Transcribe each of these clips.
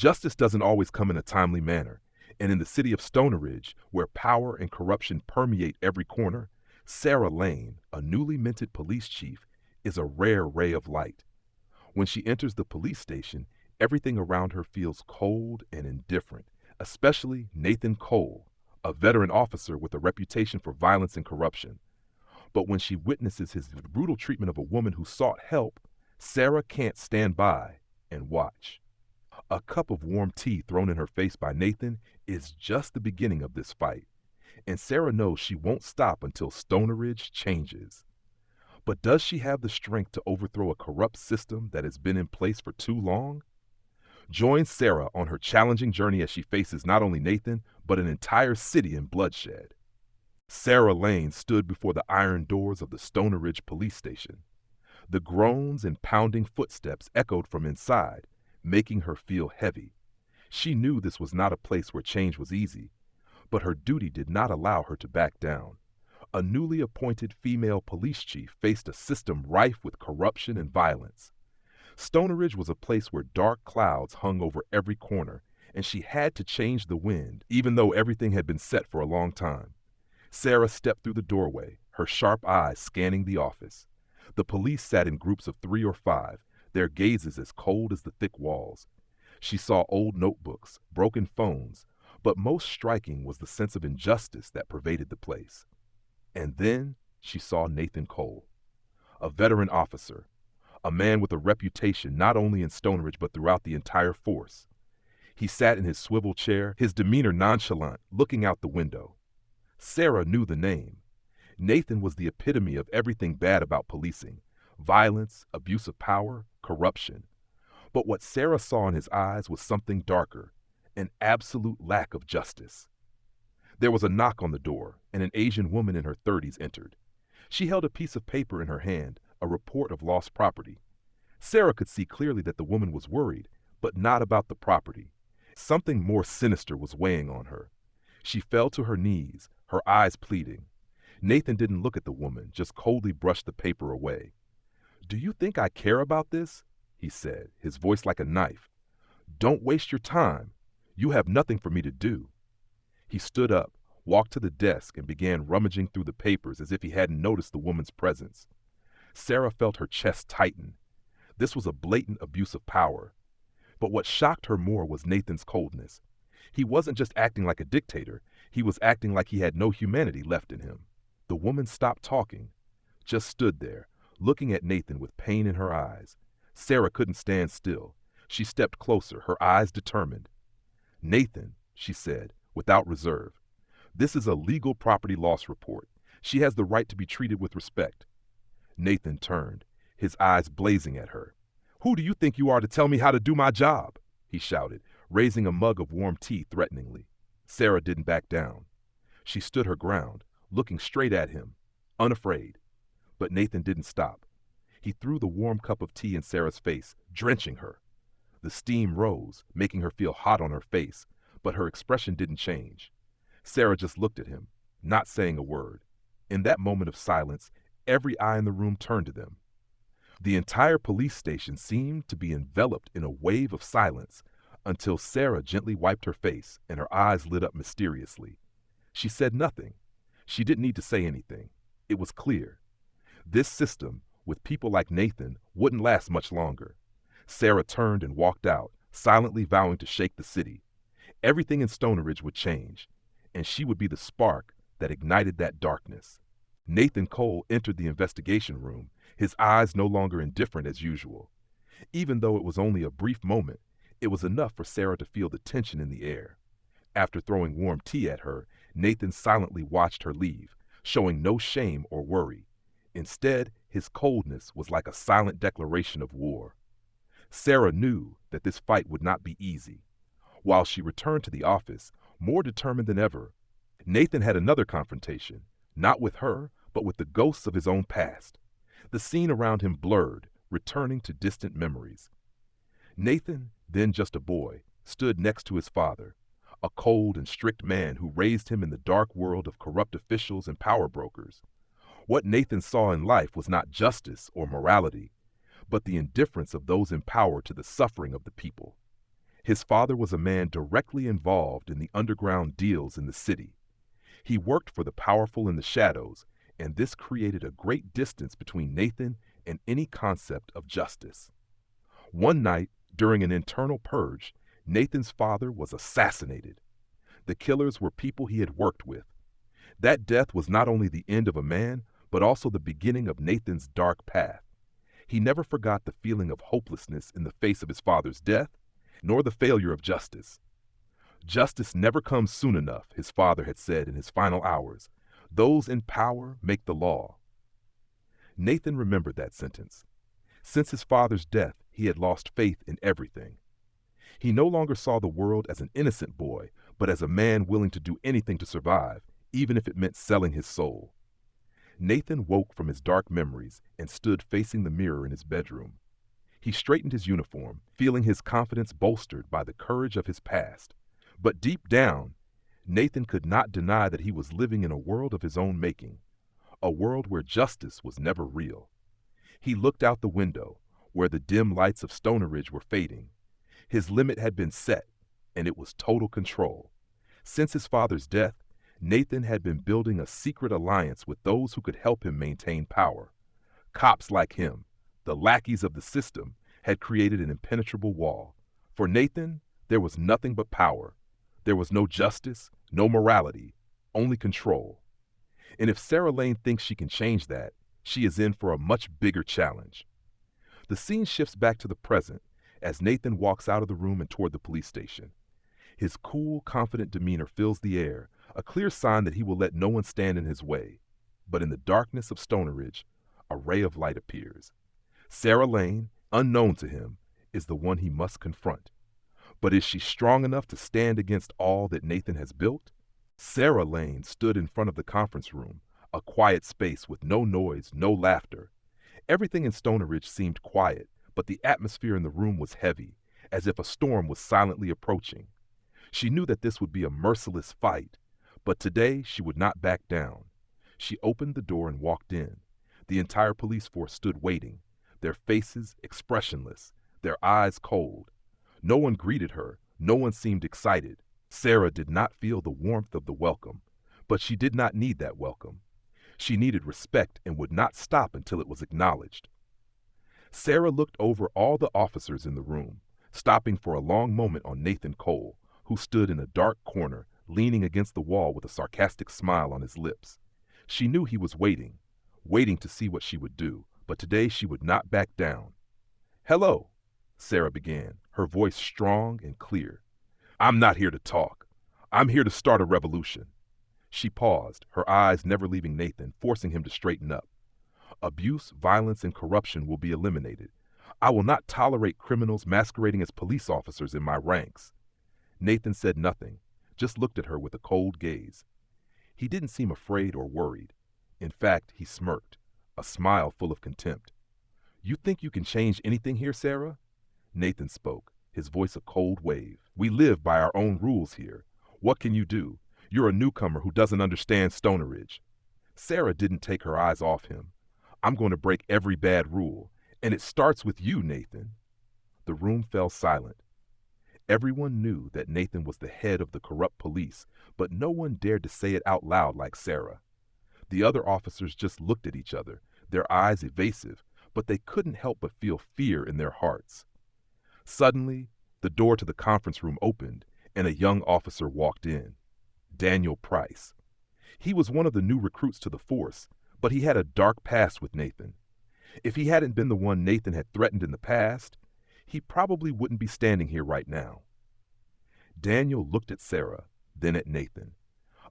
Justice doesn't always come in a timely manner, and in the city of Stoneridge, where power and corruption permeate every corner, Sarah Lane, a newly minted police chief, is a rare ray of light. When she enters the police station, everything around her feels cold and indifferent, especially Nathan Cole, a veteran officer with a reputation for violence and corruption. But when she witnesses his brutal treatment of a woman who sought help, Sarah can't stand by and watch. A cup of warm tea thrown in her face by Nathan is just the beginning of this fight, and Sarah knows she won't stop until Stoneridge changes. But does she have the strength to overthrow a corrupt system that has been in place for too long? Join Sarah on her challenging journey as she faces not only Nathan, but an entire city in bloodshed. Sarah Lane stood before the iron doors of the Stoneridge police station. The groans and pounding footsteps echoed from inside, making her feel heavy. She knew this was not a place where change was easy, but her duty did not allow her to back down. A newly appointed female police chief faced a system rife with corruption and violence. Stoneridge was a place where dark clouds hung over every corner, and she had to change the wind, even though everything had been set for a long time. Sarah stepped through the doorway, her sharp eyes scanning the office. The police sat in groups of 3 or 5, their gazes as cold as the thick walls. She saw old notebooks, broken phones, but most striking was the sense of injustice that pervaded the place. And then she saw Nathan Cole, a veteran officer, a man with a reputation not only in Stoneridge but throughout the entire force. He sat in his swivel chair, his demeanor nonchalant, looking out the window. Sarah knew the name. Nathan was the epitome of everything bad about policing: violence, abuse of power, corruption. But what Sarah saw in his eyes was something darker, an absolute lack of justice. There was a knock on the door, and an Asian woman in her 30s entered. She held a piece of paper in her hand, a report of lost property. Sarah could see clearly that the woman was worried, but not about the property. Something more sinister was weighing on her. She fell to her knees, her eyes pleading. Nathan didn't look at the woman, just coldly brushed the paper away. "Do you think I care about this?" he said, his voice like a knife. "Don't waste your time. You have nothing for me to do." He stood up, walked to the desk, and began rummaging through the papers as if he hadn't noticed the woman's presence. Sarah felt her chest tighten. This was a blatant abuse of power. But what shocked her more was Nathan's coldness. He wasn't just acting like a dictator, he was acting like he had no humanity left in him. The woman stopped talking, just stood there, looking at Nathan with pain in her eyes. Sarah couldn't stand still. She stepped closer, her eyes determined. "Nathan," she said, without reserve, "this is a legal property loss report. She has the right to be treated with respect." Nathan turned, his eyes blazing at her. "Who do you think you are to tell me how to do my job?" he shouted, raising a mug of warm tea threateningly. Sarah didn't back down. She stood her ground, looking straight at him, unafraid. But Nathan didn't stop. He threw the warm cup of tea in Sarah's face, drenching her. The steam rose, making her feel hot on her face, but her expression didn't change. Sarah just looked at him, not saying a word. In that moment of silence, every eye in the room turned to them. The entire police station seemed to be enveloped in a wave of silence until Sarah gently wiped her face and her eyes lit up mysteriously. She said nothing. She didn't need to say anything. It was clear. This system, with people like Nathan, wouldn't last much longer. Sarah turned and walked out, silently vowing to shake the city. Everything in Stoneridge would change, and she would be the spark that ignited that darkness. Nathan Cole entered the investigation room, his eyes no longer indifferent as usual. Even though it was only a brief moment, it was enough for Sarah to feel the tension in the air. After throwing warm tea at her, Nathan silently watched her leave, showing no shame or worry. Instead, his coldness was like a silent declaration of war. Sarah knew that this fight would not be easy. While she returned to the office, more determined than ever, Nathan had another confrontation, not with her, but with the ghosts of his own past. The scene around him blurred, returning to distant memories. Nathan, then just a boy, stood next to his father, a cold and strict man who raised him in the dark world of corrupt officials and power brokers. What Nathan saw in life was not justice or morality, but the indifference of those in power to the suffering of the people. His father was a man directly involved in the underground deals in the city. He worked for the powerful in the shadows, and this created a great distance between Nathan and any concept of justice. One night, during an internal purge, Nathan's father was assassinated. The killers were people he had worked with. That death was not only the end of a man, but also the beginning of Nathan's dark path. He never forgot the feeling of hopelessness in the face of his father's death, nor the failure of justice. Justice never comes soon enough, his father had said in his final hours. Those in power make the law. Nathan remembered that sentence. Since his father's death, he had lost faith in everything. He no longer saw the world as an innocent boy, but as a man willing to do anything to survive, even if it meant selling his soul. Nathan woke from his dark memories and stood facing the mirror in his bedroom. He straightened his uniform, feeling his confidence bolstered by the courage of his past. But deep down, Nathan could not deny that he was living in a world of his own making, a world where justice was never real. He looked out the window, where the dim lights of Stoneridge were fading. His limit had been set, and it was total control. Since his father's death, Nathan had been building a secret alliance with those who could help him maintain power. Cops like him, the lackeys of the system, had created an impenetrable wall. For Nathan, there was nothing but power. There was no justice, no morality, only control. And if Sarah Lane thinks she can change that, she is in for a much bigger challenge. The scene shifts back to the present as Nathan walks out of the room and toward the police station. His cool, confident demeanor fills the air, a clear sign that he will let no one stand in his way. But in the darkness of Stoneridge, a ray of light appears. Sarah Lane, unknown to him, is the one he must confront. But is she strong enough to stand against all that Nathan has built? Sarah Lane stood in front of the conference room, a quiet space with no noise, no laughter. Everything in Stoneridge seemed quiet, but the atmosphere in the room was heavy, as if a storm was silently approaching. She knew that this would be a merciless fight, but today she would not back down. She opened the door and walked in. The entire police force stood waiting, their faces expressionless, their eyes cold. No one greeted her, no one seemed excited. Sarah did not feel the warmth of the welcome, but she did not need that welcome. She needed respect and would not stop until it was acknowledged. Sarah looked over all the officers in the room, stopping for a long moment on Nathan Cole, who stood in a dark corner, leaning against the wall with a sarcastic smile on his lips. She knew he was waiting to see what she would do, but today she would not back down. "Hello," Sarah began, her voice strong and clear. "I'm not here to talk. I'm here to start a revolution." She paused, her eyes never leaving Nathan, forcing him to straighten up. "Abuse, violence, and corruption will be eliminated. I will not tolerate criminals masquerading as police officers in my ranks." Nathan said nothing, just looked at her with a cold gaze. He didn't seem afraid or worried. In fact, he smirked, a smile full of contempt. "You think you can change anything here, Sarah?" Nathan spoke, his voice a cold wave. "We live by our own rules here. What can you do? You're a newcomer who doesn't understand Stoneridge." Sarah didn't take her eyes off him. "I'm going to break every bad rule, and it starts with you, Nathan." The room fell silent. Everyone knew that Nathan was the head of the corrupt police, but no one dared to say it out loud like Sarah. The other officers just looked at each other, their eyes evasive, but they couldn't help but feel fear in their hearts. Suddenly, the door to the conference room opened, and a young officer walked in. Daniel Price. He was one of the new recruits to the force, but he had a dark past with Nathan. If he hadn't been the one Nathan had threatened in the past, he probably wouldn't be standing here right now. Daniel looked at Sarah, then at Nathan.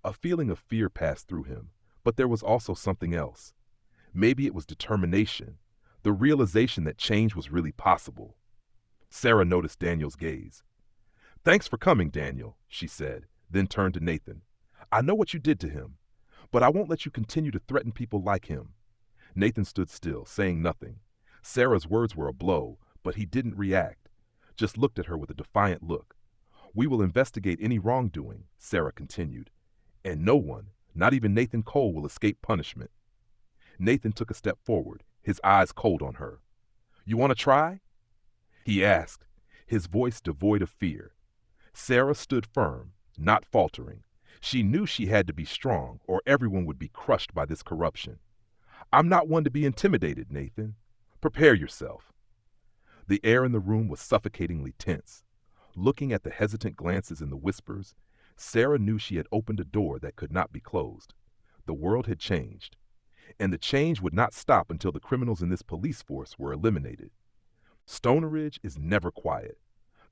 A feeling of fear passed through him, but there was also something else. Maybe it was determination, the realization that change was really possible. Sarah noticed Daniel's gaze. "Thanks for coming, Daniel," she said, then turned to Nathan. "I know what you did to him, but I won't let you continue to threaten people like him." Nathan stood still, saying nothing. Sarah's words were a blow, but he didn't react, just looked at her with a defiant look. "We will investigate any wrongdoing," Sarah continued, "and no one, not even Nathan Cole, will escape punishment." Nathan took a step forward, his eyes cold on her. "You want to try?" he asked, his voice devoid of fear. Sarah stood firm, not faltering. She knew she had to be strong, or everyone would be crushed by this corruption. "I'm not one to be intimidated, Nathan. Prepare yourself." The air in the room was suffocatingly tense. Looking at the hesitant glances and the whispers, Sarah knew she had opened a door that could not be closed. The world had changed, and the change would not stop until the criminals in this police force were eliminated. Stoneridge is never quiet.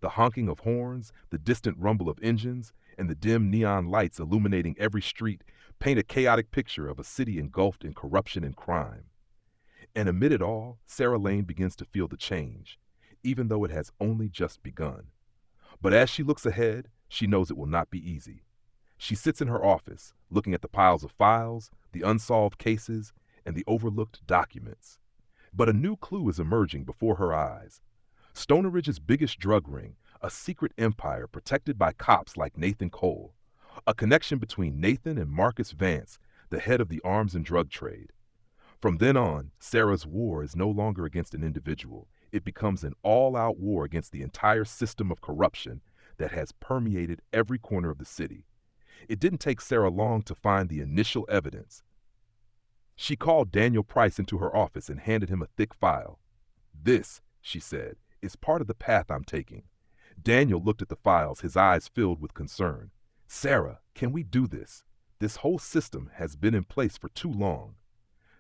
The honking of horns, the distant rumble of engines, and the dim neon lights illuminating every street paint a chaotic picture of a city engulfed in corruption and crime. And amid it all, Sarah Lane begins to feel the change, even though it has only just begun. But as she looks ahead, she knows it will not be easy. She sits in her office, looking at the piles of files, the unsolved cases, and the overlooked documents. But a new clue is emerging before her eyes. Stoneridge's biggest drug ring, a secret empire protected by cops like Nathan Cole. A connection between Nathan and Marcus Vance, the head of the arms and drug trade. From then on, Sarah's war is no longer against an individual. It becomes an all-out war against the entire system of corruption that has permeated every corner of the city. It didn't take Sarah long to find the initial evidence. She called Daniel Price into her office and handed him a thick file. "This," she said, "is part of the path I'm taking." Daniel looked at the files, his eyes filled with concern. "Sarah, can we do this? This whole system has been in place for too long."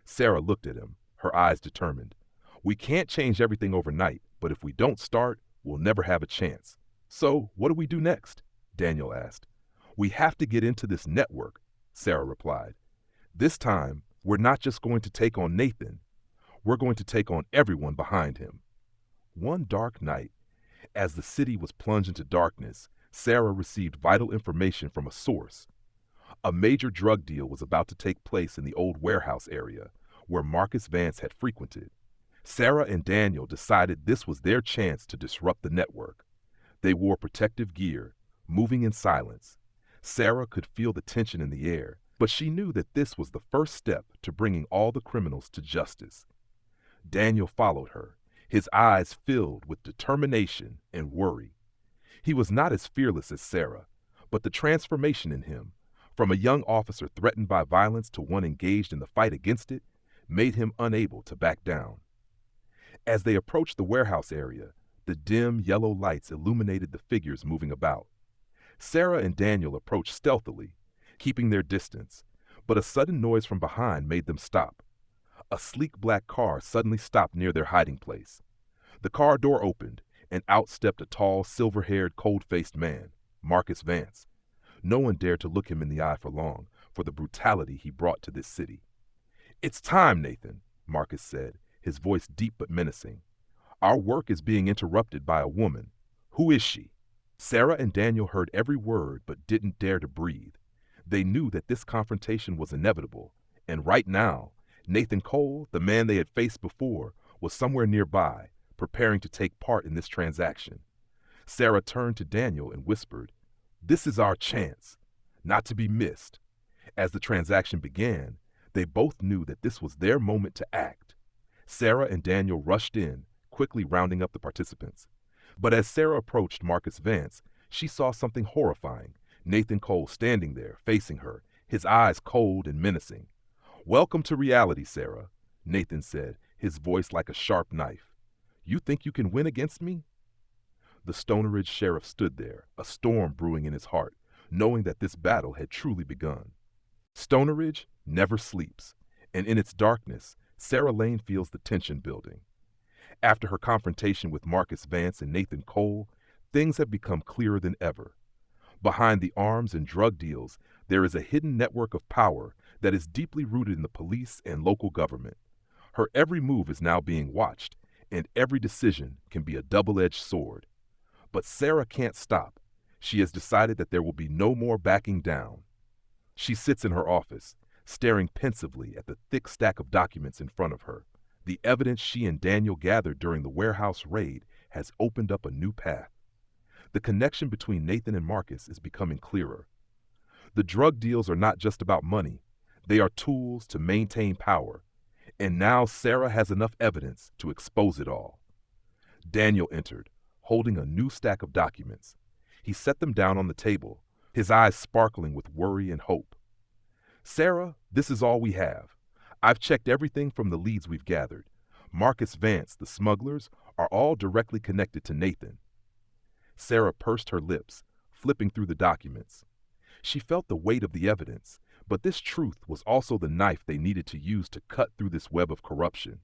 Sarah looked at him, her eyes determined. "We can't change everything overnight, but if we don't start, we'll never have a chance." "So, what do we do next?" Daniel asked. "We have to get into this network," Sarah replied. "This time, we're not just going to take on Nathan. We're going to take on everyone behind him." One dark night, as the city was plunged into darkness, Sarah received vital information from a source. A major drug deal was about to take place in the old warehouse area, where Marcus Vance had frequented. Sarah and Daniel decided this was their chance to disrupt the network. They wore protective gear, moving in silence. Sarah could feel the tension in the air, but she knew that this was the first step to bringing all the criminals to justice. Daniel followed her, his eyes filled with determination and worry. He was not as fearless as Sarah, but the transformation in him, from a young officer threatened by violence to one engaged in the fight against it, made him unable to back down. As they approached the warehouse area, the dim yellow lights illuminated the figures moving about. Sarah and Daniel approached stealthily, keeping their distance, but a sudden noise from behind made them stop. A sleek black car suddenly stopped near their hiding place. The car door opened, and out stepped a tall, silver-haired, cold-faced man, Marcus Vance. No one dared to look him in the eye for long, for the brutality he brought to this city. "It's time, Nathan," Marcus said, his voice deep but menacing. "Our work is being interrupted by a woman. Who is she?" Sarah and Daniel heard every word but didn't dare to breathe. They knew that this confrontation was inevitable, and right now, Nathan Cole, the man they had faced before, was somewhere nearby, preparing to take part in this transaction. Sarah turned to Daniel and whispered, "This is our chance, not to be missed." As the transaction began, they both knew that this was their moment to act. Sarah and Daniel rushed in, quickly rounding up the participants. But as Sarah approached Marcus Vance, she saw something horrifying. Nathan Cole standing there, facing her, his eyes cold and menacing. "Welcome to reality, Sarah," Nathan said, his voice like a sharp knife. "You think you can win against me?" The Stoneridge sheriff stood there, a storm brewing in his heart, knowing that this battle had truly begun. Stoneridge never sleeps, and in its darkness, Sarah Lane feels the tension building. After her confrontation with Marcus Vance and Nathan Cole, things have become clearer than ever. Behind the arms and drug deals, there is a hidden network of power that is deeply rooted in the police and local government. Her every move is now being watched, and every decision can be a double-edged sword. But Sarah can't stop. She has decided that there will be no more backing down. She sits in her office, staring pensively at the thick stack of documents in front of her. The evidence she and Daniel gathered during the warehouse raid has opened up a new path. The connection between Nathan and Marcus is becoming clearer. The drug deals are not just about money. They are tools to maintain power. And now Sarah has enough evidence to expose it all. Daniel entered, holding a new stack of documents. He set them down on the table, his eyes sparkling with worry and hope. Sarah, this is all we have. I've checked everything from the leads we've gathered. Marcus Vance, the smugglers, are all directly connected to Nathan. Sarah pursed her lips, flipping through the documents. She felt the weight of the evidence, but this truth was also the knife they needed to use to cut through this web of corruption.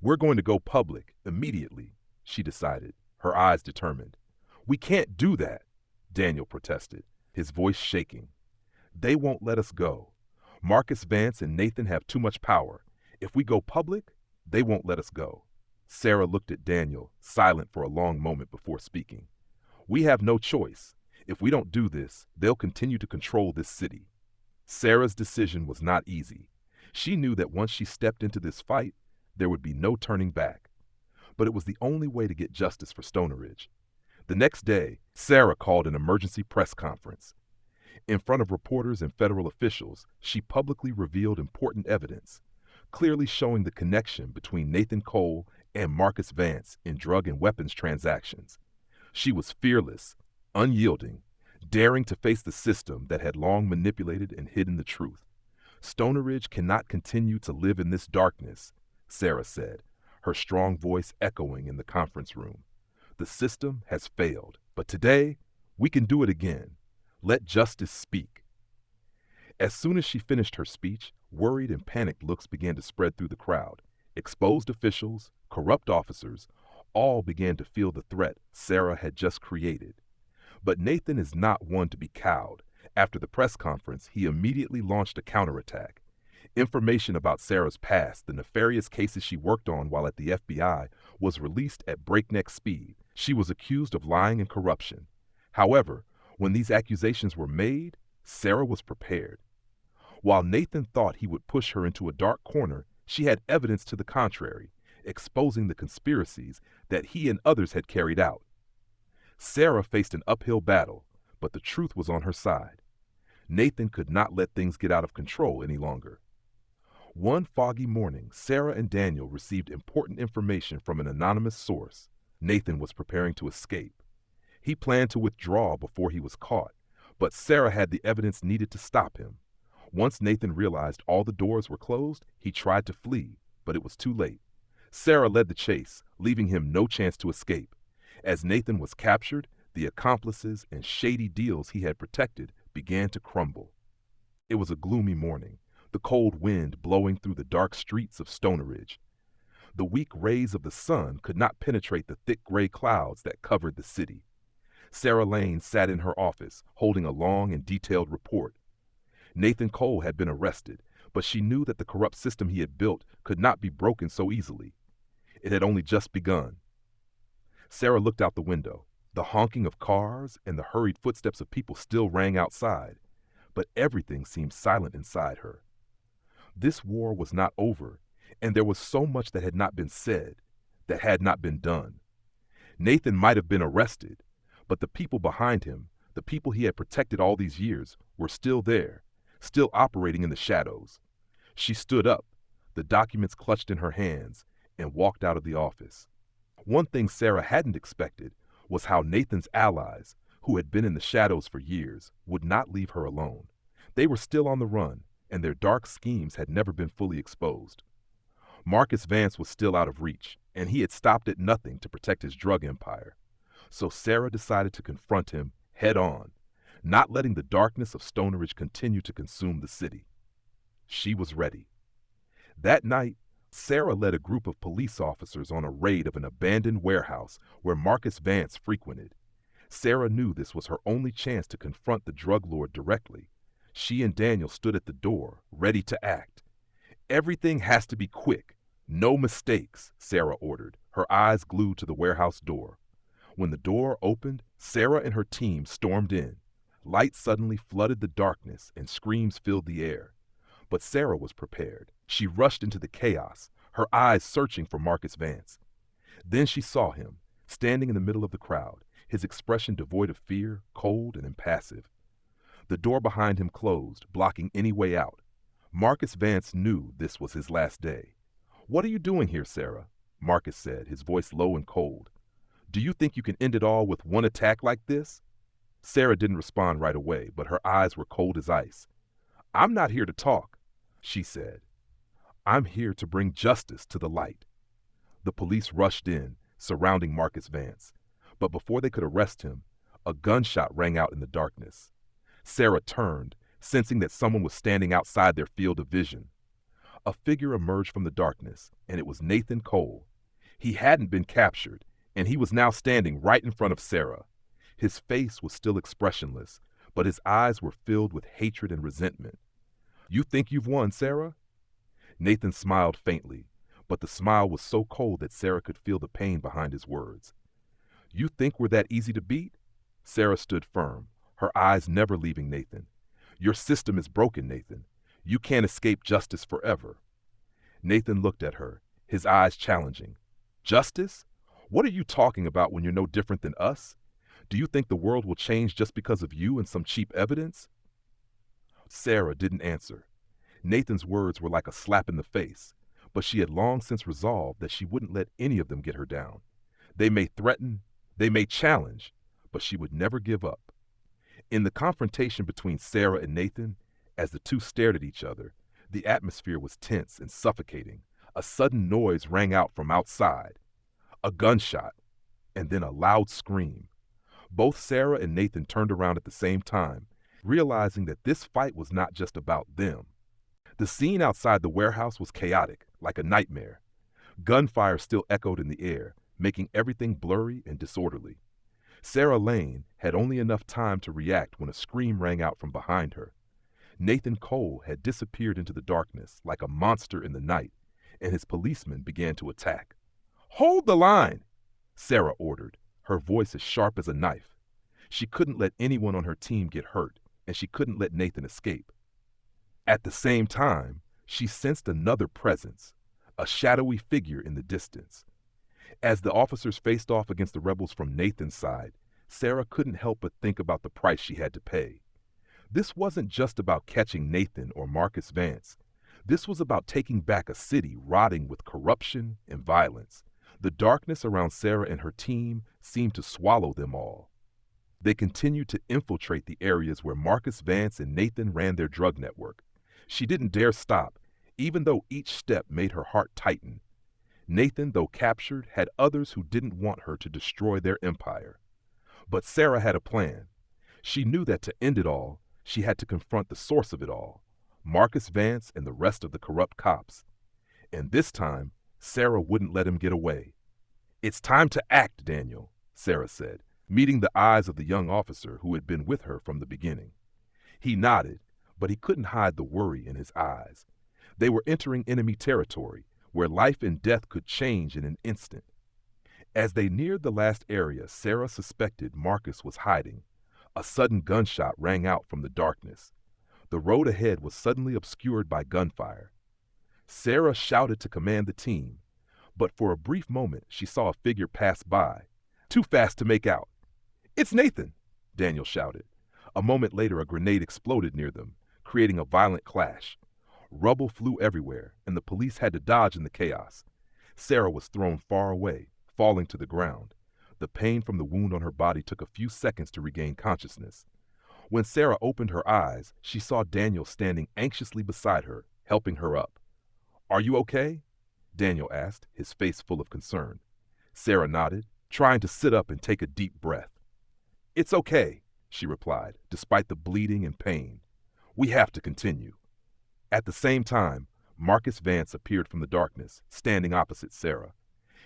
We're going to go public, immediately, she decided, her eyes determined. We can't do that, Daniel protested, his voice shaking. They won't let us go. Marcus Vance and Nathan have too much power. If we go public, they won't let us go. Sarah looked at Daniel, silent for a long moment before speaking. We have no choice. If we don't do this, they'll continue to control this city. Sarah's decision was not easy. She knew that once she stepped into this fight, there would be no turning back. But it was the only way to get justice for Stoneridge. The next day, Sarah called an emergency press conference. In front of reporters and federal officials, she publicly revealed important evidence, clearly showing the connection between Nathan Cole and Marcus Vance in drug and weapons transactions. She was fearless, unyielding, daring to face the system that had long manipulated and hidden the truth. Stoneridge cannot continue to live in this darkness, Sarah said, her strong voice echoing in the conference room. The system has failed, but today, we can do it again. Let justice speak. As soon as she finished her speech, worried and panicked looks began to spread through the crowd. Exposed officials, corrupt officers, all began to feel the threat Sarah had just created. But Nathan is not one to be cowed. After the press conference, he immediately launched a counterattack. Information about Sarah's past, the nefarious cases she worked on while at the FBI, was released at breakneck speed. She was accused of lying and corruption. However, when these accusations were made, Sarah was prepared. While Nathan thought he would push her into a dark corner, she had evidence to the contrary, exposing the conspiracies that he and others had carried out. Sarah faced an uphill battle, but the truth was on her side. Nathan could not let things get out of control any longer. One foggy morning, Sarah and Daniel received important information from an anonymous source. Nathan was preparing to escape. He planned to withdraw before he was caught, but Sarah had the evidence needed to stop him. Once Nathan realized all the doors were closed, he tried to flee, but it was too late. Sarah led the chase, leaving him no chance to escape. As Nathan was captured, the accomplices and shady deals he had protected began to crumble. It was a gloomy morning, the cold wind blowing through the dark streets of Stoneridge. The weak rays of the sun could not penetrate the thick gray clouds that covered the city. Sarah Lane sat in her office, holding a long and detailed report. Nathan Cole had been arrested, but she knew that the corrupt system he had built could not be broken so easily. It had only just begun. Sarah looked out the window. The honking of cars and the hurried footsteps of people still rang outside, but everything seemed silent inside her. This war was not over, and there was so much that had not been said, that had not been done. Nathan might have been arrested, but the people behind him, the people he had protected all these years, were still there, still operating in the shadows. She stood up, the documents clutched in her hands, and walked out of the office. One thing Sarah hadn't expected was how Nathan's allies, who had been in the shadows for years, would not leave her alone. They were still on the run, and their dark schemes had never been fully exposed. Marcus Vance was still out of reach, and he had stopped at nothing to protect his drug empire. So Sarah decided to confront him head on, not letting the darkness of Stoneridge continue to consume the city. She was ready. That night, Sarah led a group of police officers on a raid of an abandoned warehouse where Marcus Vance frequented. Sarah knew this was her only chance to confront the drug lord directly. She and Daniel stood at the door, ready to act. Everything has to be quick. No mistakes, Sarah ordered, her eyes glued to the warehouse door. When the door opened, Sarah and her team stormed in. Light suddenly flooded the darkness and screams filled the air. But Sarah was prepared. She rushed into the chaos, her eyes searching for Marcus Vance. Then she saw him, standing in the middle of the crowd, his expression devoid of fear, cold and impassive. The door behind him closed, blocking any way out. Marcus Vance knew this was his last day. "What are you doing here, Sarah?" Marcus said, his voice low and cold. Do you think you can end it all with one attack like this? Sarah didn't respond right away, but her eyes were cold as ice. I'm not here to talk, she said. I'm here to bring justice to the light. The police rushed in, surrounding Marcus Vance. But before they could arrest him, a gunshot rang out in the darkness. Sarah turned, sensing that someone was standing outside their field of vision. A figure emerged from the darkness, and it was Nathan Cole. He hadn't been captured, and he was now standing right in front of Sarah. His face was still expressionless, but his eyes were filled with hatred and resentment. You think you've won, Sarah? Nathan smiled faintly, but the smile was so cold that Sarah could feel the pain behind his words. You think we're that easy to beat? Sarah stood firm, her eyes never leaving Nathan. Your system is broken, Nathan. You can't escape justice forever. Nathan looked at her, his eyes challenging. Justice? What are you talking about when you're no different than us? Do you think the world will change just because of you and some cheap evidence? Sarah didn't answer. Nathan's words were like a slap in the face, but she had long since resolved that she wouldn't let any of them get her down. They may threaten, they may challenge, but she would never give up. In the confrontation between Sarah and Nathan, as the two stared at each other, the atmosphere was tense and suffocating. A sudden noise rang out from outside. A gunshot, and then a loud scream. Both Sarah and Nathan turned around at the same time, realizing that this fight was not just about them. The scene outside the warehouse was chaotic, like a nightmare. Gunfire still echoed in the air, making everything blurry and disorderly. Sarah Lane had only enough time to react when a scream rang out from behind her. Nathan Cole had disappeared into the darkness like a monster in the night, and his policemen began to attack. Hold the line, Sarah ordered, her voice as sharp as a knife. She couldn't let anyone on her team get hurt, and she couldn't let Nathan escape. At the same time, she sensed another presence, a shadowy figure in the distance. As the officers faced off against the rebels from Nathan's side, Sarah couldn't help but think about the price she had to pay. This wasn't just about catching Nathan or Marcus Vance. This was about taking back a city rotting with corruption and violence. The darkness around Sarah and her team seemed to swallow them all. They continued to infiltrate the areas where Marcus Vance and Nathan ran their drug network. She didn't dare stop, even though each step made her heart tighten. Nathan, though captured, had others who didn't want her to destroy their empire. But Sarah had a plan. She knew that to end it all, she had to confront the source of it all, Marcus Vance and the rest of the corrupt cops. And this time, Sarah wouldn't let him get away. It's time to act, Daniel, Sarah said, meeting the eyes of the young officer who had been with her from the beginning. He nodded, but he couldn't hide the worry in his eyes. They were entering enemy territory, where life and death could change in an instant. As they neared the last area Sarah suspected Marcus was hiding, a sudden gunshot rang out from the darkness. The road ahead was suddenly obscured by gunfire. Sarah shouted to command the team, but for a brief moment she saw a figure pass by, too fast to make out. It's Nathan, Daniel shouted. A moment later a grenade exploded near them, creating a violent clash. Rubble flew everywhere, and the police had to dodge in the chaos. Sarah was thrown far away, falling to the ground. The pain from the wound on her body took a few seconds to regain consciousness. When Sarah opened her eyes, she saw Daniel standing anxiously beside her, helping her up. Are you okay? Daniel asked, his face full of concern. Sarah nodded, trying to sit up and take a deep breath. It's okay, she replied, despite the bleeding and pain. We have to continue. At the same time, Marcus Vance appeared from the darkness, standing opposite Sarah.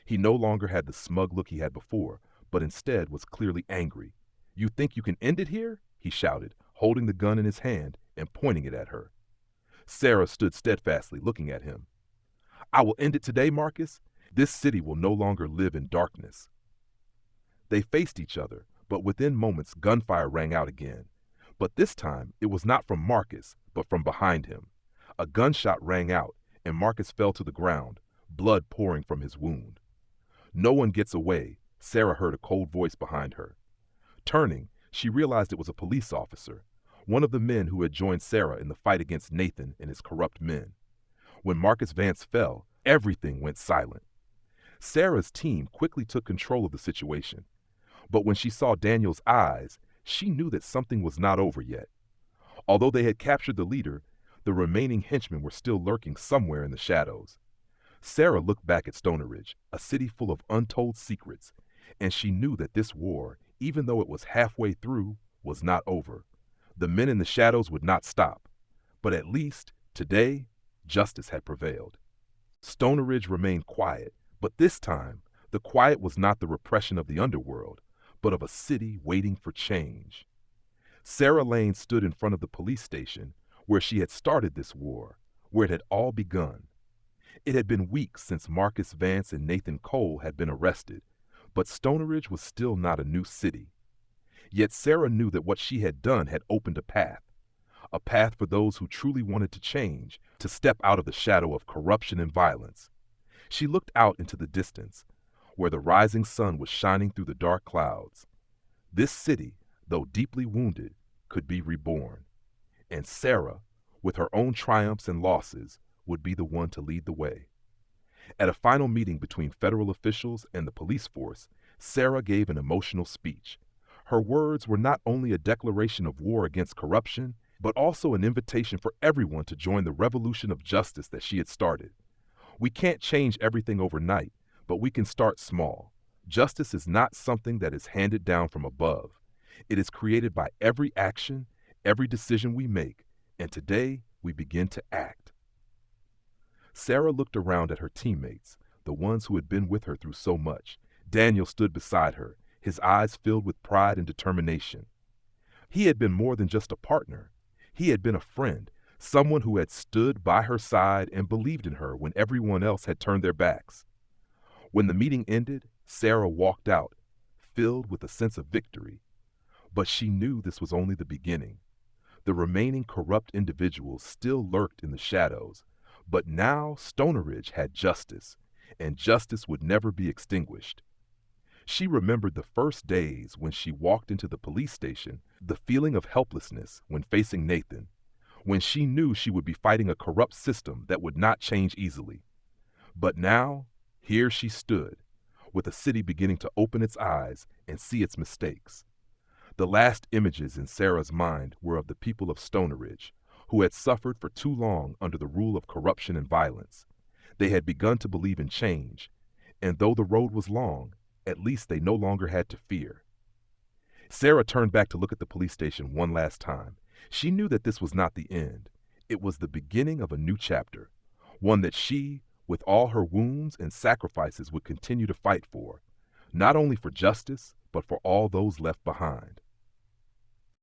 He no longer had the smug look he had before, but instead was clearly angry. You think you can end it here? He shouted, holding the gun in his hand and pointing it at her. Sarah stood steadfastly looking at him. I will end it today, Marcus. This city will no longer live in darkness. They faced each other, but within moments gunfire rang out again. But this time it was not from Marcus, but from behind him. A gunshot rang out, and Marcus fell to the ground, blood pouring from his wound. No one gets away, Sarah heard a cold voice behind her. Turning, she realized it was a police officer, one of the men who had joined Sarah in the fight against Nathan and his corrupt men. When Marcus Vance fell, everything went silent. Sarah's team quickly took control of the situation, but when she saw Daniel's eyes, she knew that something was not over yet. Although they had captured the leader, the remaining henchmen were still lurking somewhere in the shadows. Sarah looked back at Stoneridge, a city full of untold secrets, and she knew that this war, even though it was halfway through, was not over. The men in the shadows would not stop, but at least, today, justice had prevailed. Stoneridge remained quiet, but this time, the quiet was not the repression of the underworld, but of a city waiting for change. Sarah Lane stood in front of the police station where she had started this war, where it had all begun. It had been weeks since Marcus Vance and Nathan Cole had been arrested, but Stoneridge was still not a new city. Yet Sarah knew that what she had done had opened a path for those who truly wanted to change, to step out of the shadow of corruption and violence. She looked out into the distance, where the rising sun was shining through the dark clouds. This city, though deeply wounded, could be reborn. And Sarah, with her own triumphs and losses, would be the one to lead the way. At a final meeting between federal officials and the police force, Sarah gave an emotional speech. Her words were not only a declaration of war against corruption, but also an invitation for everyone to join the revolution of justice that she had started. We can't change everything overnight, but we can start small. Justice is not something that is handed down from above. It is created by every action, every decision we make, and today we begin to act. Sarah looked around at her teammates, the ones who had been with her through so much. Daniel stood beside her, his eyes filled with pride and determination. He had been more than just a partner. He had been a friend, someone who had stood by her side and believed in her when everyone else had turned their backs. When the meeting ended, Sarah walked out, filled with a sense of victory. But she knew this was only the beginning. The remaining corrupt individuals still lurked in the shadows, but now Stoneridge had justice, and justice would never be extinguished. She remembered the first days when she walked into the police station, the feeling of helplessness when facing Nathan, when she knew she would be fighting a corrupt system that would not change easily. But now, here she stood, with a city beginning to open its eyes and see its mistakes. The last images in Sarah's mind were of the people of Stoneridge, who had suffered for too long under the rule of corruption and violence. They had begun to believe in change, and though the road was long, at least they no longer had to fear. Sarah turned back to look at the police station one last time. She knew that this was not the end. It was the beginning of a new chapter, one that she, with all her wounds and sacrifices, would continue to fight for, not only for justice, but for all those left behind.